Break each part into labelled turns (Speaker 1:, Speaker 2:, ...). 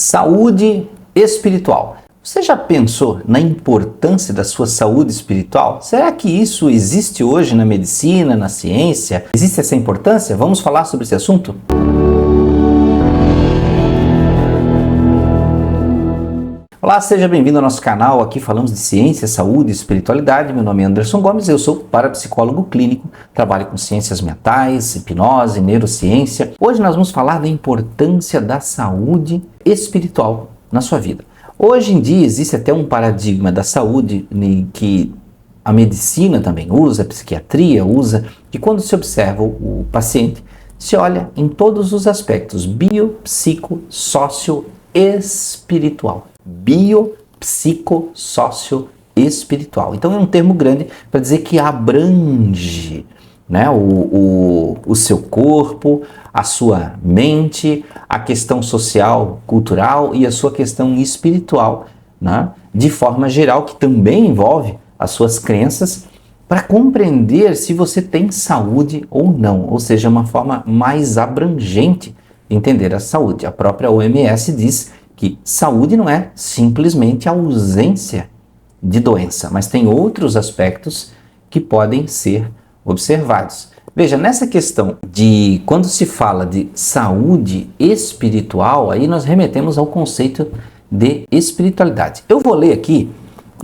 Speaker 1: Saúde espiritual. Você já pensou na importância da sua saúde espiritual? Será que isso existe hoje na medicina, na ciência? Existe essa importância? Vamos falar sobre esse assunto? Olá, seja bem-vindo ao nosso canal. Aqui falamos de ciência, saúde e espiritualidade. Meu nome é Anderson Gomes, eu sou parapsicólogo clínico, trabalho com ciências mentais, hipnose, neurociência. Hoje nós vamos falar da importância da saúde espiritual na sua vida. Hoje em dia existe até um paradigma da saúde que a medicina também usa, a psiquiatria usa, que quando se observa o paciente, se olha em todos os aspectos bio, psico, sócio, espiritual. Bio, psico, sócio, espiritual. Então é um termo grande para dizer que abrange, né, o seu corpo, a sua mente, a questão social, cultural e a sua questão espiritual, né, de forma geral, que também envolve as suas crenças, para compreender se você tem saúde ou não, ou seja, uma forma mais abrangente de entender a saúde. A própria OMS diz que saúde não é simplesmente a ausência de doença, mas tem outros aspectos que podem ser observados. Veja, nessa questão de quando se fala de saúde espiritual, aí nós remetemos ao conceito de espiritualidade. Eu vou ler aqui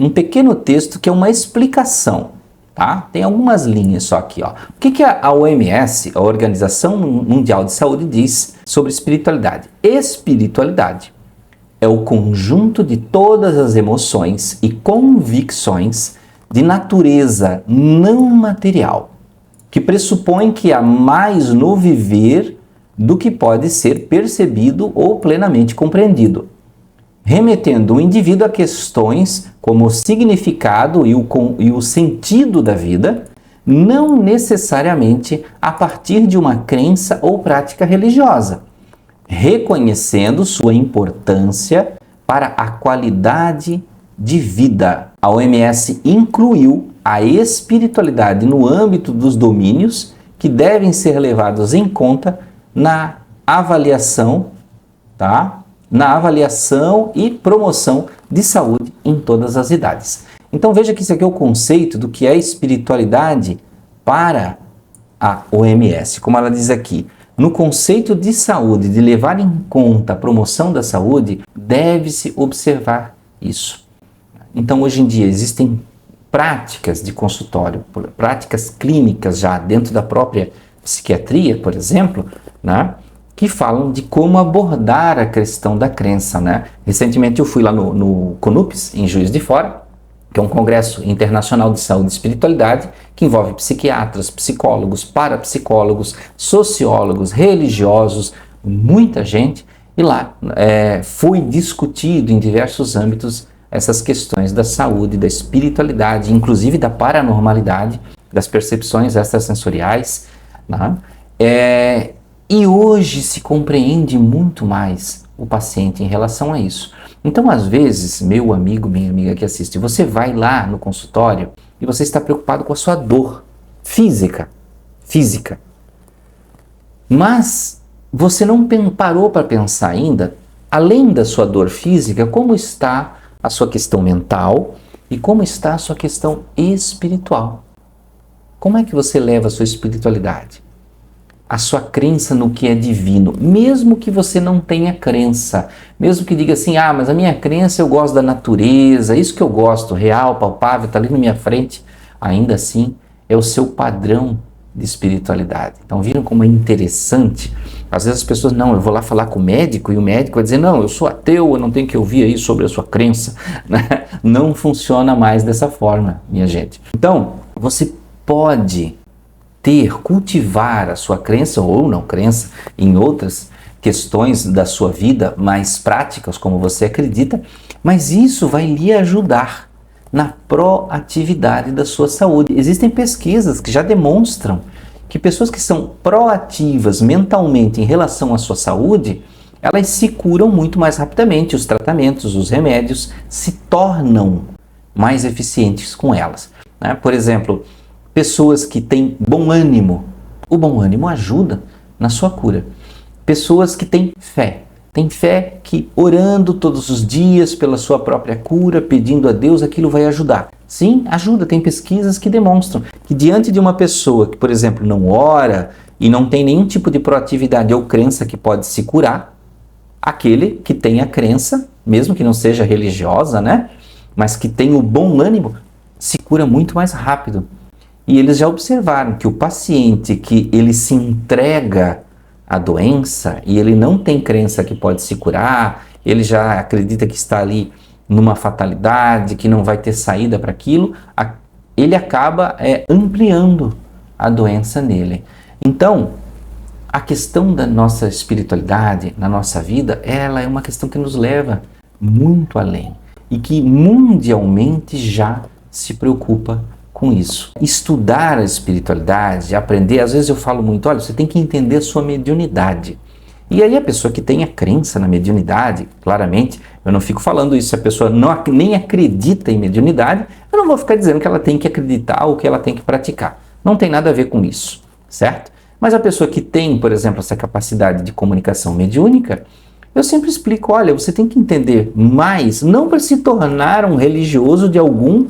Speaker 1: um pequeno texto que é uma explicação, tá? Tem algumas linhas só aqui, ó. O que a OMS, a Organização Mundial de Saúde, diz sobre espiritualidade? Espiritualidade é o conjunto de todas as emoções e convicções de natureza não material, que pressupõe que há mais no viver do que pode ser percebido ou plenamente compreendido, remetendo o indivíduo a questões como o significado e o sentido da vida, não necessariamente a partir de uma crença ou prática religiosa, reconhecendo sua importância para a qualidade de vida. A OMS incluiu a espiritualidade no âmbito dos domínios que devem ser levados em conta na avaliação, tá? Na avaliação e promoção de saúde em todas as idades. Então veja que isso aqui é o conceito do que é espiritualidade para a OMS. Como ela diz aqui, no conceito de saúde, de levar em conta a promoção da saúde, deve-se observar isso. Então, hoje em dia, existem práticas de consultório, práticas clínicas já dentro da própria psiquiatria, por exemplo, né, que falam de como abordar a questão da crença, né? Recentemente eu fui lá no CONUPS, em Juiz de Fora, que é um congresso internacional de saúde e espiritualidade, que envolve psiquiatras, psicólogos, parapsicólogos, sociólogos, religiosos, muita gente, e lá foi discutido em diversos âmbitos essas questões da saúde, da espiritualidade, inclusive da paranormalidade, das percepções extrasensoriais, né? E hoje se compreende muito mais o paciente em relação a isso. Então, às vezes, meu amigo, minha amiga que assiste, você vai lá no consultório e você está preocupado com a sua dor física. Mas você não parou para pensar ainda, além da sua dor física, como está a sua questão mental e como está a sua questão espiritual. Como é que você leva a sua espiritualidade? A sua crença no que é divino, mesmo que você não tenha crença, mesmo que diga assim, mas a minha crença, eu gosto da natureza, isso que eu gosto, real, palpável, está ali na minha frente, ainda assim é o seu padrão de espiritualidade. Então viram como é interessante? Às vezes as pessoas, não, eu vou lá falar com o médico e o médico vai dizer, não, eu sou ateu, eu não tenho que ouvir aí sobre a sua crença, né? Não funciona mais dessa forma, minha gente. Então, você pode cultivar a sua crença ou não crença em outras questões da sua vida mais práticas, como você acredita, mas isso vai lhe ajudar na proatividade da sua saúde. Existem pesquisas que já demonstram que pessoas que são proativas mentalmente em relação à sua saúde, elas se curam muito mais rapidamente, os tratamentos, os remédios se tornam mais eficientes com elas, né? Por exemplo, pessoas que têm bom ânimo, o bom ânimo ajuda na sua cura. Pessoas que têm fé, Tem fé que orando todos os dias pela sua própria cura, pedindo a Deus, aquilo vai ajudar. Sim, ajuda. Tem pesquisas que demonstram que diante de uma pessoa que, por exemplo, não ora e não tem nenhum tipo de proatividade ou crença que pode se curar, aquele que tem a crença, mesmo que não seja religiosa, né? Mas que tem o bom ânimo, se cura muito mais rápido. E eles já observaram que o paciente que ele se entrega à doença e ele não tem crença que pode se curar, ele já acredita que está ali numa fatalidade, que não vai ter saída para aquilo, ele acaba ampliando a doença nele. Então, a questão da nossa espiritualidade na nossa vida, ela é uma questão que nos leva muito além e que mundialmente já se preocupa com isso. Estudar a espiritualidade, aprender, às vezes eu falo muito, olha, você tem que entender a sua mediunidade. E aí a pessoa que tem a crença na mediunidade, claramente, eu não fico falando isso, se a pessoa nem acredita em mediunidade, eu não vou ficar dizendo que ela tem que acreditar ou que ela tem que praticar. Não tem nada a ver com isso, certo? Mas a pessoa que tem, por exemplo, essa capacidade de comunicação mediúnica, eu sempre explico, olha, você tem que entender mais, não para se tornar um religioso de algum,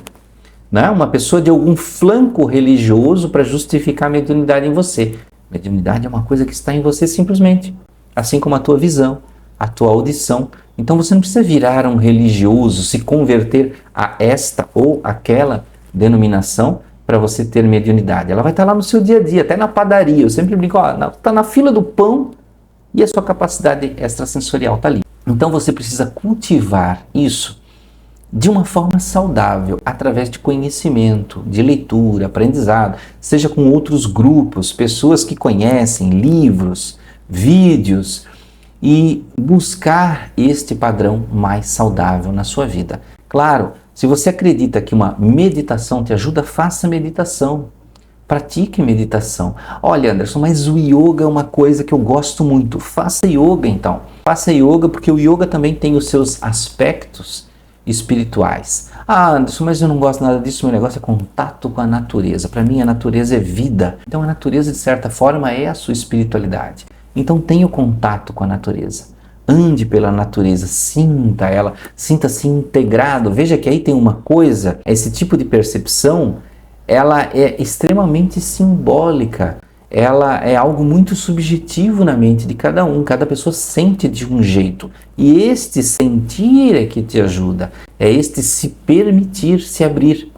Speaker 1: né, uma pessoa de algum flanco religioso para justificar a mediunidade em você. Mediunidade é uma coisa que está em você simplesmente, assim como a tua visão, a tua audição. Então você não precisa virar um religioso, se converter a esta ou aquela denominação para você ter mediunidade. Ela vai estar lá no seu dia a dia, até na padaria. Eu sempre brinco, está na fila do pão e a sua capacidade extrasensorial está ali. Então você precisa cultivar isso de uma forma saudável, através de conhecimento, de leitura, aprendizado, seja com outros grupos, pessoas que conhecem, livros, vídeos, e buscar este padrão mais saudável na sua vida. Claro, se você acredita que uma meditação te ajuda, faça meditação. Pratique meditação. Olha, Anderson, mas o yoga é uma coisa que eu gosto muito. Faça yoga, então. Faça yoga, porque o yoga também tem os seus aspectos espirituais. Anderson, mas eu não gosto nada disso, meu negócio é contato com a natureza. Para mim, a natureza é vida. Então, a natureza, de certa forma, é a sua espiritualidade. Então, tenha o contato com a natureza. Ande pela natureza, sinta ela, sinta-se integrado. Veja que aí tem uma coisa, esse tipo de percepção, ela é extremamente simbólica. Ela é algo muito subjetivo na mente de cada um. Cada pessoa sente de um jeito. E este sentir é que te ajuda. É este se permitir se abrir.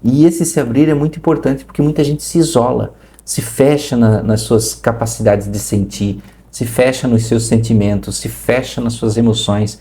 Speaker 1: E esse se abrir é muito importante porque muita gente se isola, se fecha nas suas capacidades de sentir, se fecha nos seus sentimentos, se fecha nas suas emoções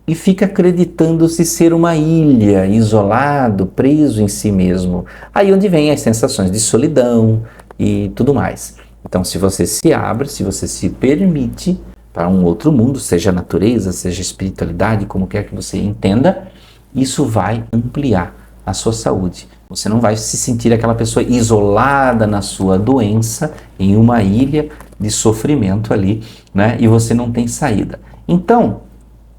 Speaker 1: e fica acreditando-se ser uma ilha, isolado, preso em si mesmo. Aí onde vem as sensações de solidão e tudo mais. Então, se você se abre, se você se permite para um outro mundo, seja natureza, seja espiritualidade, como quer que você entenda, isso vai ampliar a sua saúde. Você não vai se sentir aquela pessoa isolada na sua doença, em uma ilha de sofrimento ali, né? E você não tem saída. Então,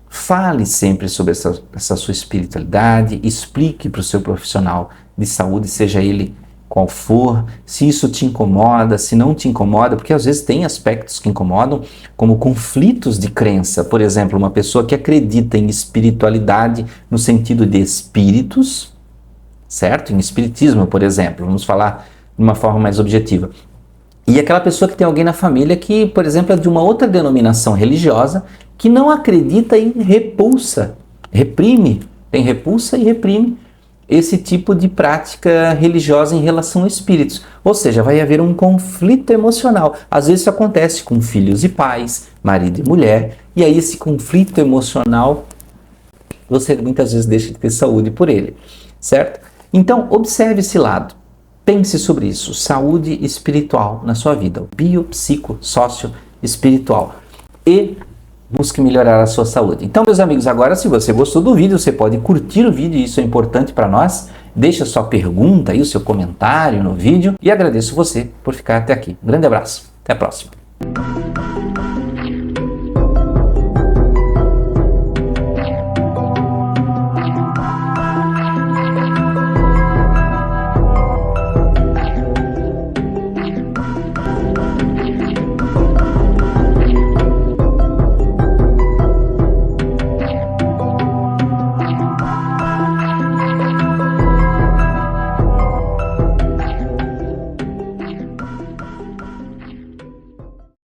Speaker 1: fale sempre sobre essa sua espiritualidade, explique para o seu profissional de saúde, seja ele qual for, se isso te incomoda, se não te incomoda, porque às vezes tem aspectos que incomodam, como conflitos de crença. Por exemplo, uma pessoa que acredita em espiritualidade no sentido de espíritos, certo? Em espiritismo, por exemplo, vamos falar de uma forma mais objetiva. E aquela pessoa que tem alguém na família que, por exemplo, é de uma outra denominação religiosa, que não acredita e repulsa, reprime, tem repulsa e reprime esse tipo de prática religiosa em relação a espíritos. Ou seja, vai haver um conflito emocional. Às vezes isso acontece com filhos e pais, marido e mulher, e aí esse conflito emocional, você muitas vezes deixa de ter saúde por ele, certo? Então, observe esse lado. Pense sobre isso. Saúde espiritual na sua vida. Bio, psico, sócio, espiritual. E busque melhorar a sua saúde. Então, meus amigos, agora se você gostou do vídeo, você pode curtir o vídeo, isso é importante para nós. Deixa sua pergunta aí, o seu comentário no vídeo. E agradeço você por ficar até aqui. Um grande abraço. Até a próxima.